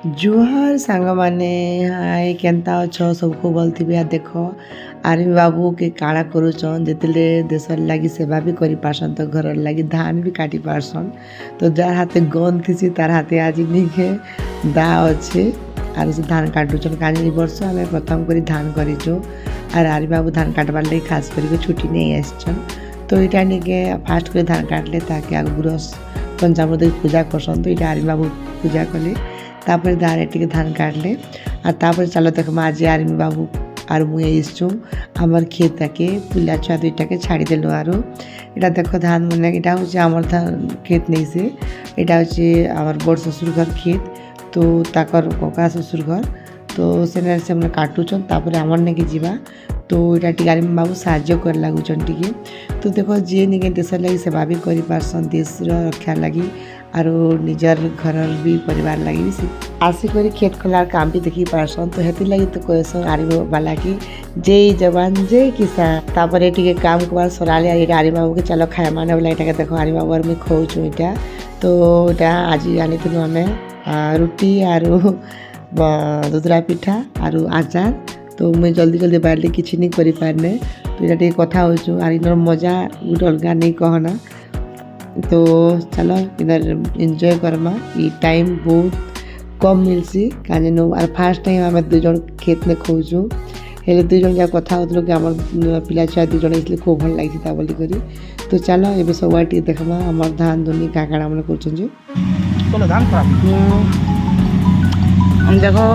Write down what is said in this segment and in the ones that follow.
जुहार सांग माने हाय केन्ता अछ सबको बोलथिबे देख आर्मी बाबू के काड़ा करूछन जेतेले देशर लागी सेवा भी करि पारसन तो घर लागी धान भी काटी पारसन तो जार हाथे गन थिसी तार हाथे आज निके दा अच्छे आर से धान काटुछन कानी वर्ष आमे प्रथम करी धान करिछु आर आर्मी बाबू धान काटबार लागि खास करी छुट्टी नै आछन तो इटा निके फास्ट करे धान काटले ताकि आग गुरस पंचामृत पूजा करसन तो इटा आर्मी बाबू पूजा कले तापर दारे टिके धान काटले और तापर चलो देख आज आर्मी बाबू और मुझे इच्छू आमर खेत के पिला छुआ दुईटा के छाड़ी देलु आरो इटा देख धान मैंने इटा हूँ आमर धान खेत नहीं से इटा हूँ आमर बड़ ससुर घर खेत तो ताकर कका ससुर घर तो से हमने काटुचन तापर आमर नहीं जीवा तो इटा टी आर्मी बाबू साहाଯ୍य कर लगुचन टिके तो देखो जी निके देश लगी सेवा भी कर पारसन देश रक्षा लगी और निजर घर भी परिवार लगी भी आसिक खेत खोलार काम भी देखी पारसन तो हेती लगी तो कहसन आर्मी वाला की जय जवान जय किसान तापर ये काम के बाद सराले आर्मी बाबू के चलो खाए माने वाला इटा के देखो आर्मी बाबू में खोचु इटा तो इटा आज आनी थी आमे रुटी और दुधरा पिठा और आचार तो मुझे जल्दी जल्दी बाहर किसी नहीं करि पारने तो इटा कथा हो आर इनर मजा गोटे अलग नहीं कहना तो चलो इधर एंजॉय करमा ये टाइम बहुत कम मिलसी काजे नो और फास्ट टाइम आम दुई जन खेत में खोजु हेले दुई जन जा कथा होतलो कि हमर पिला छुआ दुई जन इसलिए खूब भल लागी ता बोली करी तो चलो एबे सबटी देखमा हमर धान दुनी काकाड़ा मन करछन जे कोनो धान खराब हम देखो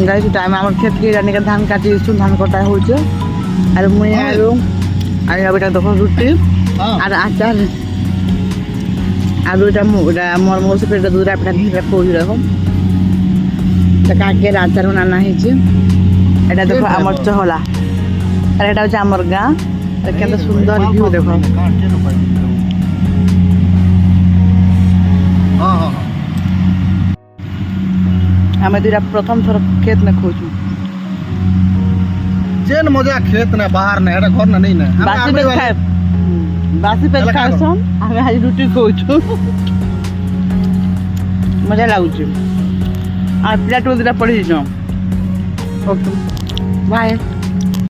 गाइस टाइम हमर खेत के जाने का धान काटी सुन धान कटा हो छ और मुई आरो बेटा देखो रोटी और आचार आलू मोर मोर से पेट दूरा पेट धीरे खोज रहो काके आचार बनाना है एटा देखो आमर चहला और एटा होचे आमर गाँ केते सुंदर व्यू देखो हमें दूरा प्रथम थर खेत में खोजू जेन मजा खेत ने बाहर ने एटा घर ने नहीं ने बासी पे खाए बासी पे खासन हमें आज रोटी खोजू मजा लागुची और प्लेट उधर पड़ी जाओ ओके बाय।